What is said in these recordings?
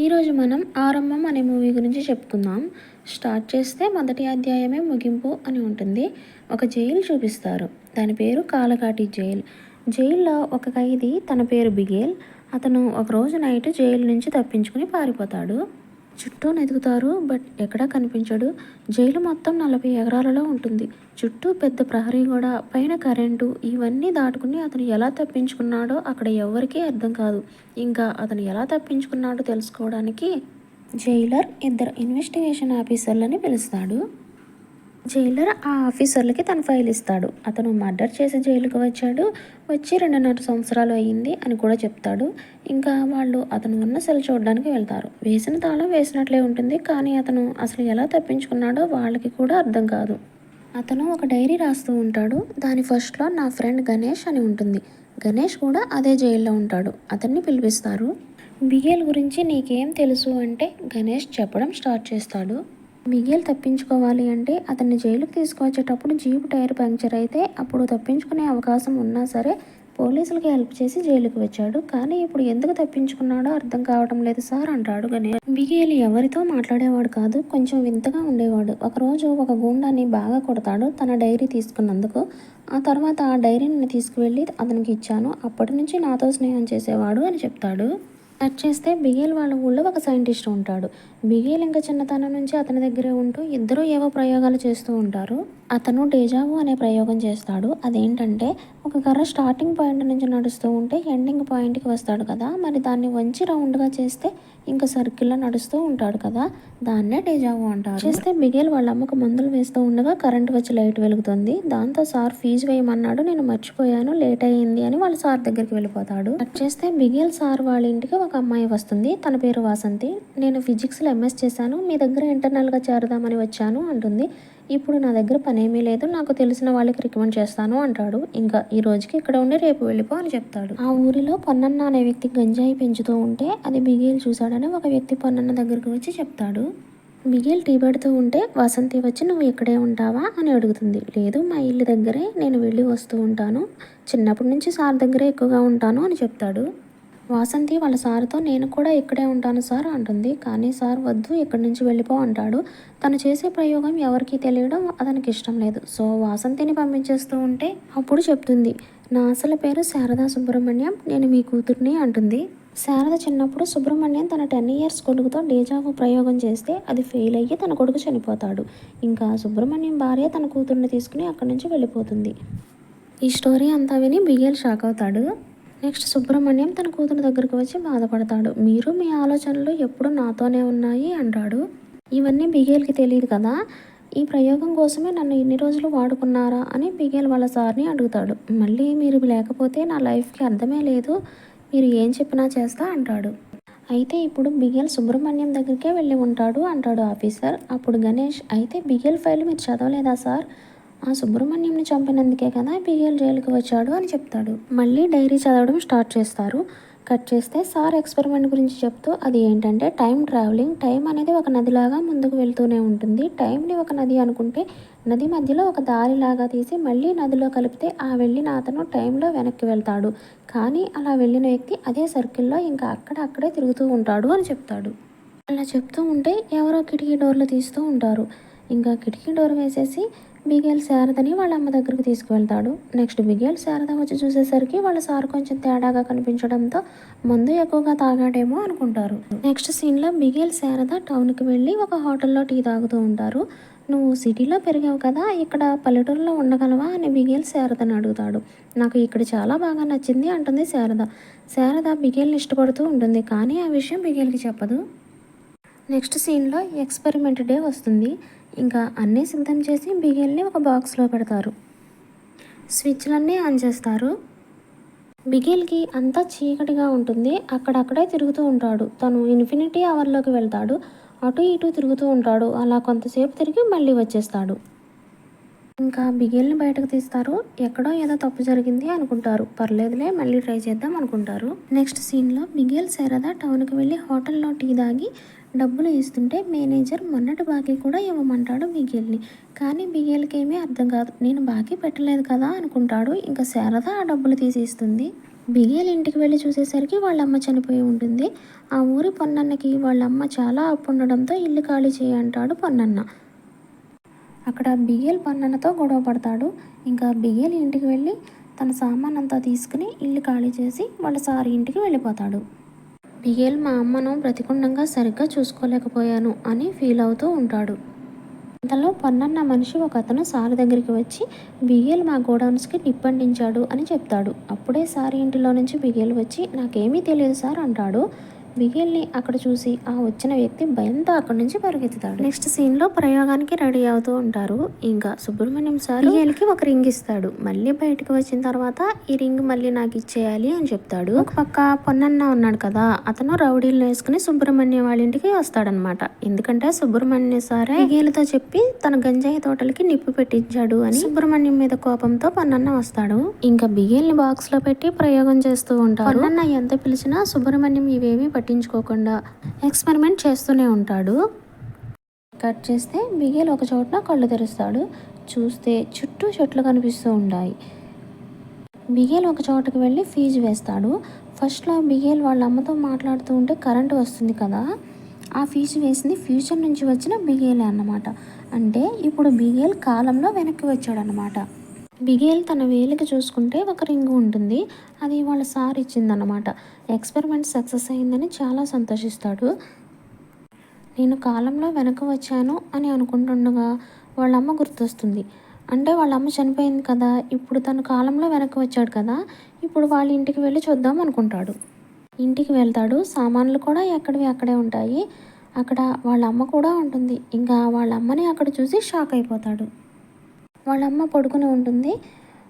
ఈరోజు మనం ఆరంభం అనే మూవీ గురించి చెప్పుకుందాం. స్టార్ట్ చేస్తే మొదటి అధ్యాయమే ముగింపు అని ఉంటుంది. ఒక జైలు చూపిస్తారు. దాని పేరు కాలఘాటి జైల్. జైల్లో ఒక ఖైదీ, తన పేరు బిగేల్. అతను ఒకరోజు నైట్ జైలు నుంచి తప్పించుకుని పారిపోతాడు. చుట్టూ వెతుకుతారు, బట్ ఎక్కడా కనిపించడు. జైలు మొత్తం 40 ఎకరాలలో ఉంటుంది. చుట్టూ పెద్ద ప్రహరీ గోడ, పైన కరెంటు, ఇవన్నీ దాటుకుని అతను ఎలా తప్పించుకున్నాడో అక్కడ ఎవ్వరికీ అర్థం కాదు. ఇంకా అతను ఎలా తప్పించుకున్నాడో తెలుసుకోవడానికి జైలర్ ఇద్దరు ఇన్వెస్టిగేషన్ ఆఫీసర్లని పిలుస్తాడు. జైలర్ ఆ ఆఫీసర్లకి తన ఫైల్ ఇస్తాడు. అతను మర్డర్ చేసి జైలుకు వచ్చాడు, వచ్చి 2.5 సంవత్సరాలు అయ్యింది అని కూడా చెప్తాడు. ఇంకా వాళ్ళు అతను ఉన్న సెల్ చూడడానికి వెళ్తారు. వేసిన తాళం వేసినట్లే ఉంటుంది, కానీ అతను అసలు ఎలా తప్పించుకున్నాడో వాళ్ళకి కూడా అర్థం కాదు. అతను ఒక డైరీ రాస్తూ ఉంటాడు. దాని ఫస్ట్లో నా ఫ్రెండ్ గణేష్ అని ఉంటుంది. గణేష్ కూడా అదే జైల్లో ఉంటాడు. అతన్ని పిలిపిస్తారు. బిగేల్ గురించి నీకేం తెలుసు అంటే గణేష్ చెప్పడం స్టార్ట్ చేస్తాడు. బిగేల్ తప్పించుకోవాలి అంటే అతన్ని జైలుకి తీసుకువచ్చేటప్పుడు జీపు టైర్ పంక్చర్ అయితే అప్పుడు తప్పించుకునే అవకాశం ఉన్నా సరే పోలీసులకి హెల్ప్ చేసి జైలుకి వచ్చాడు. కానీ ఇప్పుడు ఎందుకు తప్పించుకున్నాడో అర్థం కావడం లేదు సార్ అంటాడు గణేష్. బిగేల్ ఎవరితో మాట్లాడేవాడు కాదు, కొంచెం వింతగా ఉండేవాడు. ఒకరోజు ఒక గూండాని బాగా కొడతాడు తన డైరీ తీసుకున్నందుకు. ఆ తర్వాత ఆ డైరీని తీసుకువెళ్ళి అతనికి ఇచ్చాను, అప్పటి నుంచి నాతో స్నేహం చేసేవాడు అని చెప్తాడు. కట్ చేస్తే బిగేల్ వాళ్ళ ఊళ్ళో ఒక సైంటిస్ట్ ఉంటాడు. బిగేల్ ఇంకా చిన్నతనం నుంచి అతని దగ్గరే ఉంటూ ఇద్దరు ఏవో ప్రయోగాలు చేస్తూ ఉంటారు. అతను డేజావు అనే ప్రయోగం చేస్తాడు. అదేంటంటే ఒక కర్ర స్టార్టింగ్ పాయింట్ నుంచి నడుస్తూ ఉంటే ఎండింగ్ పాయింట్కి వస్తాడు కదా, మరి దాన్ని వంచి రౌండ్గా చేస్తే ఇంకా సర్కిల్లో నడుస్తూ ఉంటాడు కదా, దాన్నే డేజావు అంటారు. చేస్తే బిగేల్ వాళ్ళ అమ్మకు మందులు వేస్తూ ఉండగా కరెంట్ వచ్చి లైట్ వెలుగుతుంది. దాంతో సార్ ఫీజు వేయమన్నాడు, నేను మర్చిపోయాను, లేట్ అయ్యింది అని వాళ్ళ సార్ దగ్గరికి వెళ్ళిపోతాడు. కట్ చేస్తే బిగేల్ సార్ వాళ్ళ ఇంటికి ఒక అమ్మాయి వస్తుంది. తన పేరు వాసంతి. నేను ఫిజిక్స్లో ఎంఎస్ చేశాను, మీ దగ్గర ఇంటర్నల్గా చేరదామని వచ్చాను అంటుంది. ఇప్పుడు నా దగ్గర పనేమీ లేదు, నాకు తెలిసిన వాళ్ళకి రికమెండ్ చేస్తాను అంటాడు. ఇంకా ఈ రోజుకి ఇక్కడ ఉండి రేపు వెళ్ళిపో అని చెప్తాడు. ఆ ఊరిలో పొన్నన్న అనే వ్యక్తి గంజాయి పెంచుతూ ఉంటే అది బిగేల్ చూశాడని ఒక వ్యక్తి పొన్నన్న దగ్గరికి వచ్చి చెప్తాడు. బిగేల్ టీ పెడుతూ ఉంటే వాసంతి వచ్చి నువ్వు ఇక్కడే ఉంటావా అని అడుగుతుంది. లేదు, మా ఇల్లు దగ్గరే, నేను వెళ్ళి వస్తూ ఉంటాను, చిన్నప్పటి నుంచి సార్ దగ్గరే ఎక్కువగా ఉంటాను అని చెప్తాడు. వాసంతి వాళ్ళ సార్తో నేను కూడా ఇక్కడే ఉంటాను సార్ అంటుంది. కానీ సార్ వద్దు, ఇక్కడి నుంచి వెళ్ళిపో అంటాడు. తను చేసే ప్రయోగం ఎవరికీ తెలియడం అతనికి ఇష్టం లేదు. సో వాసంతిని పంపించేస్తూ ఉంటే అప్పుడు చెప్తుంది, నా అసలు పేరు శారదా సుబ్రహ్మణ్యం, నేను మీ కూతుర్ని అంటుంది. శారద చిన్నప్పుడు సుబ్రహ్మణ్యం తన 10 ఇయర్స్ కొడుకుతో డేజావు ప్రయోగం చేస్తే అది ఫెయిల్ అయ్యి తన కొడుకు చనిపోతాడు. ఇంకా సుబ్రహ్మణ్యం భార్య తన కూతుర్ని తీసుకుని అక్కడి నుంచి వెళ్ళిపోతుంది. ఈ స్టోరీ అంతా విని బిగేల్ షాక్ అవుతాడు. నెక్స్ట్ సుబ్రహ్మణ్యం తన కూతురు దగ్గరకు వచ్చి బాధపడతాడు. మీరు మీ ఆలోచనలు ఎప్పుడు నాతోనే ఉన్నాయి అంటాడు. ఇవన్నీ బిగేల్కి తెలియదు కదా, ఈ ప్రయోగం కోసమే నన్ను ఇన్ని రోజులు వాడుకున్నారా అని బిగేల్ వాళ్ళ సార్ని అడుగుతాడు. మళ్ళీ మీరు లేకపోతే నా లైఫ్కి అర్థమే లేదు, మీరు ఏం చెప్పినా చేస్తా అంటాడు. అయితే ఇప్పుడు బిగేల్ సుబ్రహ్మణ్యం దగ్గరికే వెళ్ళి ఉంటాడు అంటాడు ఆఫీసర్. అప్పుడు గణేష్, అయితే బిగేల్ ఫైల్ మీరు చదవలేదా సార్, ఆ సుబ్రహ్మణ్యంని చంపినందుకే కదా బిగేల్ జైలుకి వచ్చాడు అని చెప్తాడు. మళ్ళీ డైరీ చదవడం స్టార్ట్ చేస్తారు. కట్ చేస్తే సార్ ఎక్స్పెరిమెంట్ గురించి చెప్తూ అది ఏంటంటే టైం ట్రావెలింగ్. టైం అనేది ఒక నదిలాగా ముందుకు వెళ్తూనే ఉంటుంది. టైంని ఒక నది అనుకుంటే నది మధ్యలో ఒక దారిలాగా తీసి మళ్ళీ నదిలో కలిపితే ఆ వెళ్ళిన అతను టైంలో వెనక్కి వెళ్తాడు. కానీ అలా వెళ్ళిన వ్యక్తి అదే సర్కిల్లో ఇంకా అక్కడే తిరుగుతూ ఉంటాడు అని చెప్తాడు. అలా చెప్తూ ఉంటే ఎవరో కిటికీ డోర్లు తీస్తూ ఉంటారు. ఇంకా కిటికీ డోర్ వేసేసి బిగేల్ శారదని వాళ్ళ అమ్మ దగ్గరికి తీసుకువెళ్తాడు. నెక్స్ట్ బిగేల్ శారద వచ్చి చూసేసరికి వాళ్ళ సార్ కొంచెం తేడాగా కనిపించడంతో మందు ఎక్కువగా తాగాడేమో అనుకుంటారు. నెక్స్ట్ సీన్లో బిగేల్ శారద టౌన్కి వెళ్ళి ఒక హోటల్లో టీ తాగుతూ ఉంటారు. నువ్వు సిటీలో పెరిగావు కదా, ఇక్కడ పల్లెటూరులో ఉండగలవా అని బిగేల్ శారదని అడుగుతాడు. నాకు ఇక్కడ చాలా బాగా నచ్చింది అంటుంది శారద. శారద బిగేల్ని ఇష్టపడుతూ ఉంటుంది, కానీ ఆ విషయం బిగేల్కి చెప్పదు. నెక్స్ట్ సీన్లో ఎక్స్పెరిమెంట్ డే వస్తుంది. ఇంకా అన్నీ సిద్ధం చేసి బిగేల్ని ఒక బాక్స్లో పెడతారు. స్విచ్లన్నీ ఆన్ చేస్తారు. బిగేల్కి అంతా చీకటిగా ఉంటుంది. అక్కడక్కడే తిరుగుతూ ఉంటాడు. తను ఇన్ఫినిటీ అవర్లోకి వెళ్తాడు. అటు ఇటు తిరుగుతూ ఉంటాడు. అలా కొంతసేపు తిరిగి మళ్ళీ వచ్చేస్తాడు. ఇంకా బిగేల్ని బయటకు తీస్తారు. ఎక్కడో ఏదో తప్పు జరిగింది అనుకుంటారు. పర్లేదులే, మళ్ళీ ట్రై చేద్దాం అనుకుంటారు. నెక్స్ట్ సీన్లో బిగేల్ శారద టౌన్కి వెళ్ళి హోటల్లో టీ తాగి డబ్బులు ఇస్తుంటే మేనేజర్ మొన్నటి బాకీ కూడా ఇవ్వమంటాడు బిగేల్ని. కానీ బిగేల్కి ఏమీ అర్థం కాదు. నేను బాకీ పెట్టలేదు కదా అనుకుంటాడు. ఇంకా శారద ఆ డబ్బులు తీసి ఇస్తుంది. బిగేల్ ఇంటికి వెళ్ళి చూసేసరికి వాళ్ళ అమ్మ చనిపోయి ఉంటుంది. ఆ ఊరి పొన్నన్నకి వాళ్ళ అమ్మ చాలా అప్పు ఉండడంతో ఇల్లు ఖాళీ చేయంటాడు పొన్నన్న. అక్కడ బిగేల్ పొన్నన్నతో గొడవ పడతాడు. ఇంకా బిగేల్ ఇంటికి వెళ్ళి తన సామాన్ అంతా తీసుకుని ఇల్లు ఖాళీ చేసి వాళ్ళ సార్ ఇంటికి వెళ్ళిపోతాడు. బిగేల్ మా అమ్మను బ్రతికుండంగా సరిగ్గా చూసుకోలేకపోయాను అని ఫీల్ అవుతూ ఉంటాడు. ఇంతలో పొన్నన్న మనిషి ఒక అతను సార్ దగ్గరికి వచ్చి బిగేల్ మా గోడౌన్స్కి నిప్పంటించాడు అని చెప్తాడు. అప్పుడే సార్ ఇంటిలో నుంచి బిగేల్ వచ్చి నాకేమీ తెలియదు సార్ అంటాడు. బిగేల్ని అక్కడ చూసి ఆ వచ్చిన వ్యక్తి భయంతో అక్కడి నుంచి పరిగెత్తుతాడు. నెక్స్ట్ సీన్లో ప్రయోగానికి రెడీ అవుతూ ఉంటారు. ఇంకా సుబ్రహ్మణ్యం సార్ బిగేల్కి ఒక రింగ్ ఇస్తాడు. మళ్ళీ బయటకు వచ్చిన తర్వాత ఈ రింగ్ మళ్ళీ నాకు ఇచ్చేయాలి అని చెప్తాడు. ఒక పక్క పొన్నన్న ఉన్నాడు కదా, అతను రౌడీలను వేసుకుని సుబ్రహ్మణ్యం వాళ్ళ ఇంటికి వస్తాడనమాట. ఎందుకంటే సుబ్రహ్మణ్యం సారే బిగేల్తో చెప్పి తన గంజాయి తోటలకి నిప్పు పెట్టించాడు అని సుబ్రహ్మణ్యం మీద కోపంతో పొన్నన్న వస్తాడు. ఇంకా బిగేల్ని బాక్స్ లో పెట్టి ప్రయోగం చేస్తూ ఉంటారు. పొన్నన్న ఎంత పిలిచినా సుబ్రహ్మణ్యం ఇవేమీ పట్టించుకోకుండా ఎక్స్పెరిమెంట్ చేస్తూనే ఉంటాడు. కట్ చేస్తే బిగేల్ ఒక చోట కళ్ళు తెరుస్తాడు. చూస్తే చుట్టూ చెట్లు కనిపిస్తూ ఉంటాయి. బిగేల్ ఒక చోటుకి వెళ్ళి ఫీజు వేస్తాడు. ఫస్ట్లో బిగేల్ వాళ్ళ అమ్మతో మాట్లాడుతూ ఉంటే కరెంటు వస్తుంది కదా, ఆ ఫీజు వేసింది ఫ్యూచర్ నుంచి వచ్చిన బిగేలే అన్నమాట. అంటే ఇప్పుడు బిగేల్ కాలంలో వెనక్కి వచ్చాడనమాట. బిగేల్ తన వేలికి చూసుకుంటే ఒక రింగు ఉంటుంది. అది వాళ్ళ సార్ ఇచ్చిందనమాట. ఎక్స్పెరిమెంట్ సక్సెస్ అయిందని చాలా సంతోషిస్తాడు. నేను కాలంలో వెనక వచ్చాను అని అనుకుంటుండగా వాళ్ళ అమ్మ గుర్తొస్తుంది. అంటే వాళ్ళ అమ్మ చనిపోయింది కదా, ఇప్పుడు తను కాలంలో వెనక్కి వచ్చాడు కదా, ఇప్పుడు వాళ్ళ ఇంటికి వెళ్ళి చూద్దాం అనుకుంటాడు. ఇంటికి వెళ్తాడు. సామాన్లు కూడా ఎక్కడివి అక్కడే ఉంటాయి. అక్కడ వాళ్ళ అమ్మ కూడా ఉంటుంది. ఇంకా వాళ్ళ అమ్మని అక్కడ చూసి షాక్ అయిపోతాడు. వాళ్ళ అమ్మ పడుకుని ఉంటుంది.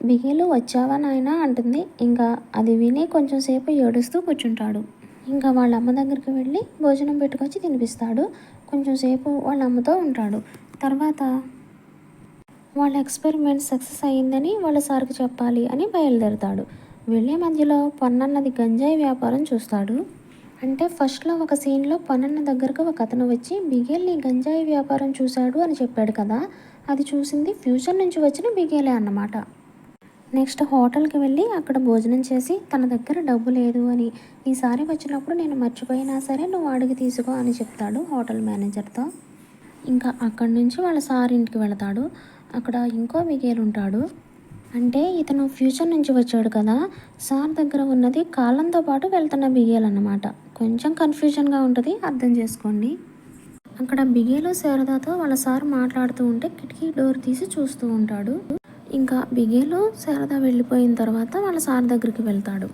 బిగేలు వచ్చావా నాయనా అంటుంది. ఇంకా అది విని కొంచెం సేపు ఏడుస్తూ కూర్చుంటాడు. ఇంకా వాళ్ళ అమ్మ దగ్గరికి వెళ్ళి భోజనం పెట్టుకొచ్చి తినిపిస్తాడు. కొంచెం సేపు వాళ్ళ అమ్మతో ఉంటాడు. తర్వాత వాళ్ళ ఎక్స్పెరిమెంట్ సక్సెస్ అయ్యిందని వాళ్ళ సార్కి చెప్పాలి అని బయలుదేరుతాడు. వెళ్ళే మధ్యలో పొన్నన్నది గంజాయి వ్యాపారం చూస్తాడు. అంటే ఫస్ట్లో ఒక సీన్లో పొన్నన్న దగ్గరకు ఒక అతను వచ్చి బిగేల్ని గంజాయి వ్యాపారం చూశాడు అని చెప్పాడు కదా, అది చూసింది ఫ్యూచర్ నుంచి వచ్చిన బిగేలే అన్నమాట. నెక్స్ట్ హోటల్కి వెళ్ళి అక్కడ భోజనం చేసి తన దగ్గర డబ్బు లేదు అని, ఈసారి వచ్చినప్పుడు నేను మర్చిపోయినా సరే నువ్వు అడిగి తీసుకో అని చెప్తాడు హోటల్ మేనేజర్తో. ఇంకా అక్కడి నుంచి వాళ్ళ సార్ ఇంటికి వెళతాడు. అక్కడ ఇంకో బిగేల్ ఉంటాడు. అంటే ఇతను ఫ్యూచర్ నుంచి వచ్చాడు కదా, సార్ దగ్గర ఉన్నది కాలంతో పాటు వెళ్తున్న బిగేల్ అన్నమాట. కొంచెం కన్ఫ్యూజన్గా ఉంటుంది, అర్థం చేసుకోండి. అక్కడ బిగేలు శారదాతో వాళ్ళ సార్ మాట్లాడుతూ ఉంటే కిటికీ డోర్ తీసి చూస్తూ ఉంటాడు. ఇంకా బిగేలు శారద వెళ్ళిపోయిన తర్వాత వాళ్ళ సార్ దగ్గరికి వెళ్తాడు.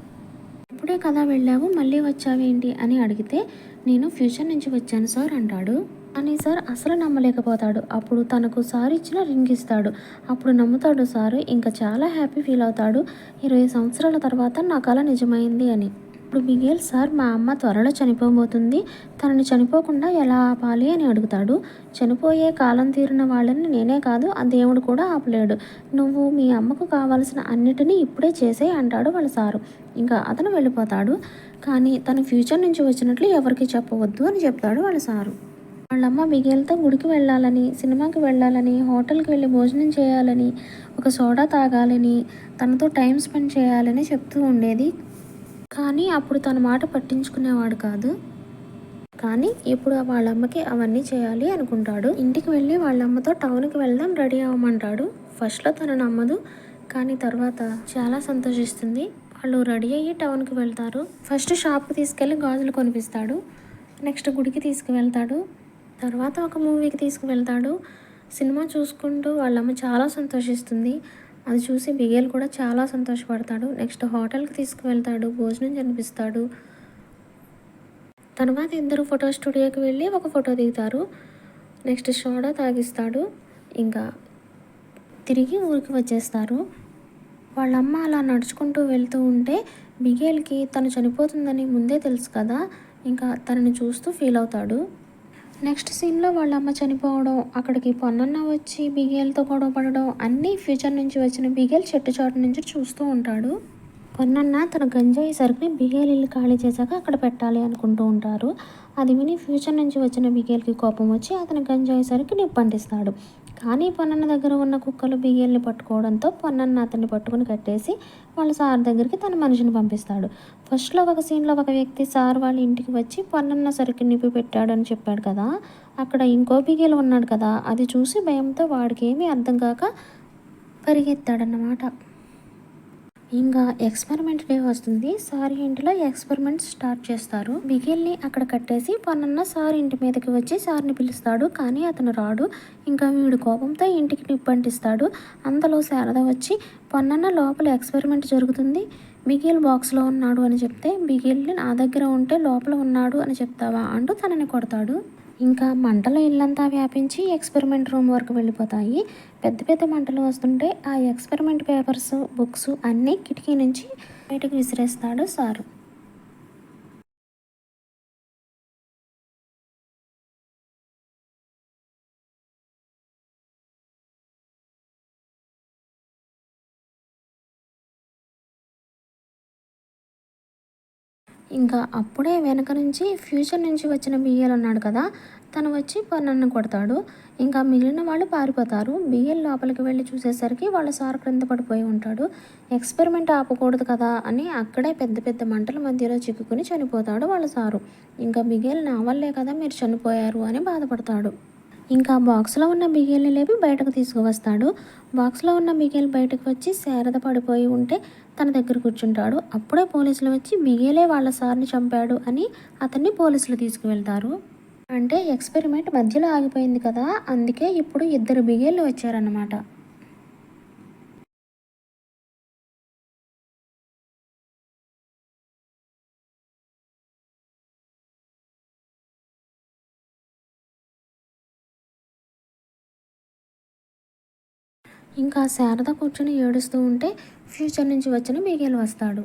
ఇప్పుడే కదా వెళ్ళావు, మళ్ళీ వచ్చావేంటి అని అడిగితే నేను ఫ్యూచర్ నుంచి వచ్చాను సార్ అంటాడు. అని సార్ అసలు నమ్మలేకపోతాడు. అప్పుడు తనకు సార్ ఇచ్చిన రింగ్ ఇస్తాడు. అప్పుడు నమ్ముతాడు సారు. ఇంకా చాలా హ్యాపీ ఫీల్ అవుతాడు. 20 సంవత్సరాల తర్వాత నా కల నిజమైంది అని. ఇప్పుడు బిగేల్ సార్ మా అమ్మ త్వరలో చనిపోబోతుంది, తనని చనిపోకుండా ఎలా ఆపాలి అని అడుగుతాడు. చనిపోయే కాలం తీరిన వాళ్ళని నేనే కాదు ఆ దేవుడు కూడా ఆపలేడు, నువ్వు మీ అమ్మకు కావాల్సిన అన్నిటినీ ఇప్పుడే చేసేయి అంటాడు వాళ్ళ సారు. ఇంకా అతను వెళ్ళిపోతాడు. కానీ తను ఫ్యూచర్ నుంచి వచ్చినట్లు ఎవరికి చెప్పవద్దు అని చెప్తాడు వాళ్ళ సారు. వాళ్ళమ్మ బిగేల్తో గుడికి వెళ్ళాలని, సినిమాకి వెళ్ళాలని, హోటల్కి వెళ్ళి భోజనం చేయాలని, ఒక సోడా తాగాలని, తనతో టైం స్పెండ్ చేయాలని చెప్తూ ఉండేది. కానీ అప్పుడు తన మాట పట్టించుకునేవాడు కాదు. కానీ ఇప్పుడు వాళ్ళమ్మకి అవన్నీ చేయాలి అనుకుంటాడు. ఇంటికి వెళ్ళి వాళ్ళమ్మతో టౌన్కి వెళ్దాం రెడీ అవ్వమంటాడు. ఫస్ట్లో తను నమ్మదు, కానీ తర్వాత చాలా సంతోషిస్తుంది. వాళ్ళు రెడీ అయ్యి టౌన్కి వెళ్తారు. ఫస్ట్ షాప్కి తీసుకెళ్ళి గాజులు కొనిపిస్తాడు. నెక్స్ట్ గుడికి తీసుకువెళ్తాడు. తర్వాత ఒక మూవీకి తీసుకువెళ్తాడు. సినిమా చూసుకుంటూ వాళ్ళమ్మ చాలా సంతోషిస్తుంది. అది చూసి బిగేల్ కూడా చాలా సంతోషపడతాడు. నెక్స్ట్ హోటల్కి తీసుకువెళ్తాడు, భోజనం కనిపిస్తాడు. తర్వాత ఇద్దరు ఫోటో స్టూడియోకి వెళ్ళి ఒక ఫోటో దిగుతారు. నెక్స్ట్ సోడా తాగిస్తాడు. ఇంకా తిరిగి ఊరికి వచ్చేస్తారు. వాళ్ళమ్మ అలా నడుచుకుంటూ వెళ్తూ ఉంటే బిగేల్కి తను చనిపోతుందని ముందే తెలుసు కదా, ఇంకా తనని చూస్తూ ఫీల్ అవుతాడు. నెక్స్ట్ సీన్లో వాళ్ళ అమ్మ చనిపోవడం, అక్కడికి పొన్నన్న వచ్చి బిగేల్తో గొడవ పడడం అన్నీ ఫ్యూచర్ నుంచి వచ్చిన బిగేల్ చెట్టు చాటు నుంచి చూస్తూ ఉంటాడు. పొన్నన్న తన గంజాయి సరుకుని బిగేల్ ఇల్లు ఖాళీ చేశాక అక్కడ పెట్టాలి అనుకుంటూ ఉంటారు. అది విని ఫ్యూచర్ నుంచి వచ్చిన బిగేల్కి కోపం వచ్చి అతని గంజాయి సరుకు నిప్పంటిస్తాడు. కానీ పొన్నన్న దగ్గర ఉన్న కుక్కలు బిగేల్ని పట్టుకోవడంతో పొన్నన్న అతన్ని పట్టుకుని కట్టేసి వాళ్ళ సార్ దగ్గరికి తన మనిషిని పంపిస్తాడు. ఫస్ట్లో ఒక సీన్లో ఒక వ్యక్తి సార్ వాళ్ళ ఇంటికి వచ్చి పొన్నన్న సరుకు నిప్పి పెట్టాడు అని చెప్పాడు కదా, అక్కడ ఇంకో బిగేలు ఉన్నాడు కదా, అది చూసి భయంతో వాడికి ఏమీ అర్థం కాక పరిగెత్తాడన్నమాట. ఇంకా ఎక్స్పెరిమెంట్ డే వస్తుంది. సార్ ఇంటిలో ఎక్స్పెరిమెంట్ స్టార్ట్ చేస్తారు. బిగేల్ని అక్కడ కట్టేసి పొన్నన్న సార్ ఇంటి మీదకి వచ్చి సార్ని పిలుస్తాడు. కానీ అతను రాడు. ఇంకా వీడు కోపంతో ఇంటికి నిప్పంటిస్తాడు. అంతలో శారద వచ్చి పొన్నన్న లోపల ఎక్స్పెరిమెంట్ జరుగుతుంది, బిగేల్ బాక్స్లో ఉన్నాడు అని చెప్తే, బిగేల్ని నా దగ్గర ఉంటే లోపల ఉన్నాడు అని చెప్తావా అంటూ తనని కొడతాడు. ఇంకా మంటలు ఇల్లంతా వ్యాపించి ఎక్స్పెరిమెంట్ రూమ్ వరకు వెళ్ళిపోతాయి. పెద్ద పెద్ద మంటలు వస్తుంటే ఆ ఎక్స్పెరిమెంట్ పేపర్స్, బుక్స్ అన్నీ కిటికీ నుంచి బయటకు విసిరేస్తాడు సారు. ఇంకా అప్పుడే వెనక నుంచి ఫ్యూచర్ నుంచి వచ్చిన బియ్యలు ఉన్నాడు కదా, తను వచ్చి నన్ను కొడతాడు. ఇంకా మిగిలిన వాళ్ళు పారిపోతారు. బియ్యలు లోపలికి వెళ్ళి చూసేసరికి వాళ్ళ సార్ క్రింద పడిపోయి ఉంటాడు. ఎక్స్పెరిమెంట్ ఆపకూడదు కదా అని అక్కడే పెద్ద పెద్ద మంటల మధ్యలో చిక్కుకుని చనిపోతాడు వాళ్ళ సారు. ఇంకా బియ్యలు నా వల్లే కదా మీరు చనిపోయారు అని బాధపడతాడు. ఇంకా బాక్స్లో ఉన్న బిగేల్ని లేపి బయటకు తీసుకువస్తాడు. బాక్స్లో ఉన్న బిగేల్ బయటకు వచ్చి శారద పడిపోయి ఉంటే తన దగ్గర కూర్చుంటాడు. అప్పుడే పోలీసులు వచ్చి బిగేలే వాళ్ళ సార్ని చంపాడు అని అతన్ని పోలీసులు తీసుకువెళ్తారు. అంటే ఎక్స్పెరిమెంట్ మధ్యలో ఆగిపోయింది కదా, అందుకే ఇప్పుడు ఇద్దరు బిగేళ్ళు వచ్చారన్నమాట. ఇంకా శారద కూర్చొని ఏడుస్తూ ఉంటే ఫ్యూచర్ నుంచి వచ్చిన బిగేల్ వస్తాడు.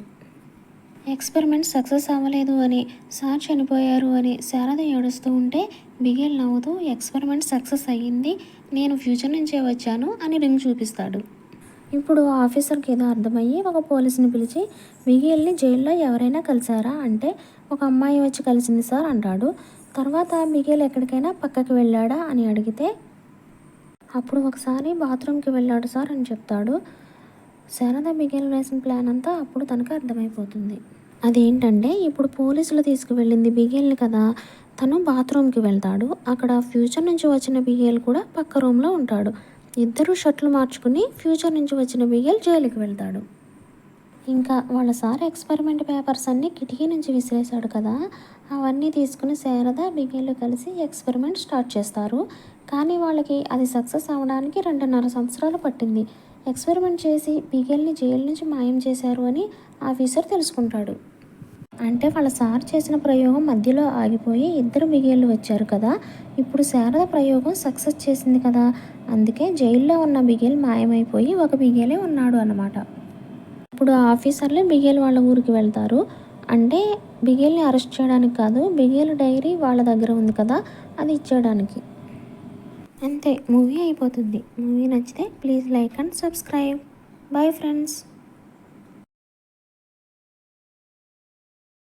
ఎక్స్పెరిమెంట్ సక్సెస్ అవ్వలేదు అని, సార్ చనిపోయారు అని శారద ఏడుస్తూ ఉంటే బిగేల్ నవ్వుతూ ఎక్స్పెరిమెంట్ సక్సెస్ అయ్యింది, నేను ఫ్యూచర్ నుంచే వచ్చాను అని రింగ్ చూపిస్తాడు. ఇప్పుడు ఆఫీసర్కి ఏదో అర్థమయ్యి ఒక పోలీసుని పిలిచి బిగేల్ని జైల్లో ఎవరైనా కలిసారా అంటే ఒక అమ్మాయి వచ్చి కలిసింది సార్ అంటాడు. తర్వాత బిగేల్ ఎక్కడికైనా పక్కకి వెళ్ళాడా అని అడిగితే అప్పుడు ఒకసారి బాత్రూమ్కి వెళ్ళాడు సార్ అని చెప్తాడు. శారద బిగేల్ వేసిన ప్లాన్ అంతా అప్పుడు తనకు అర్థమైపోతుంది. అదేంటంటే ఇప్పుడు పోలీసులు తీసుకువెళ్ళింది బిగేల్ని కదా, తను బాత్రూమ్కి వెళ్తాడు. అక్కడ ఫ్యూచర్ నుంచి వచ్చిన బిగేల్ కూడా పక్క రూమ్లో ఉంటాడు. ఇద్దరు షర్ట్లు మార్చుకుని ఫ్యూచర్ నుంచి వచ్చిన బిగేల్ జైలుకి వెళ్తాడు. ఇంకా వాళ్ళ సార్ ఎక్స్పెరిమెంట్ పేపర్స్ అన్నీ కిటికీ నుంచి విసిరేశాడు కదా, అవన్నీ తీసుకుని శారద బిగేళ్ళు కలిసి ఎక్స్పెరిమెంట్ స్టార్ట్ చేస్తారు. కానీ వాళ్ళకి అది సక్సెస్ అవ్వడానికి 2.5 సంవత్సరాలు పట్టింది. ఎక్స్పెరిమెంట్ చేసి బిగేల్ని జైలు నుంచి మాయం చేశారు అని ఆఫీసర్ తెలుసుకుంటాడు. అంటే వాళ్ళ సార్ చేసిన ప్రయోగం మధ్యలో ఆగిపోయి ఇద్దరు బిగేళ్ళు వచ్చారు కదా, ఇప్పుడు శారద ప్రయోగం సక్సెస్ చేసింది కదా, అందుకే జైల్లో ఉన్న బిగేల్ మాయమైపోయి ఒక బిగేలే ఉన్నాడు అన్నమాట. ఇప్పుడు ఆఫీసర్లు బిగేల్ వాళ్ళ ఊరికి వెళ్తారు. అంటే బిగేల్ని అరెస్ట్ చేయడానికి కాదు, బిగేల్ డైరీ వాళ్ళ దగ్గర ఉంది కదా, అది ఇచ్చేయడానికి. అంతే, మూవీ అయిపోతుంది. మూవీ నచ్చితే please like and subscribe. Bye friends.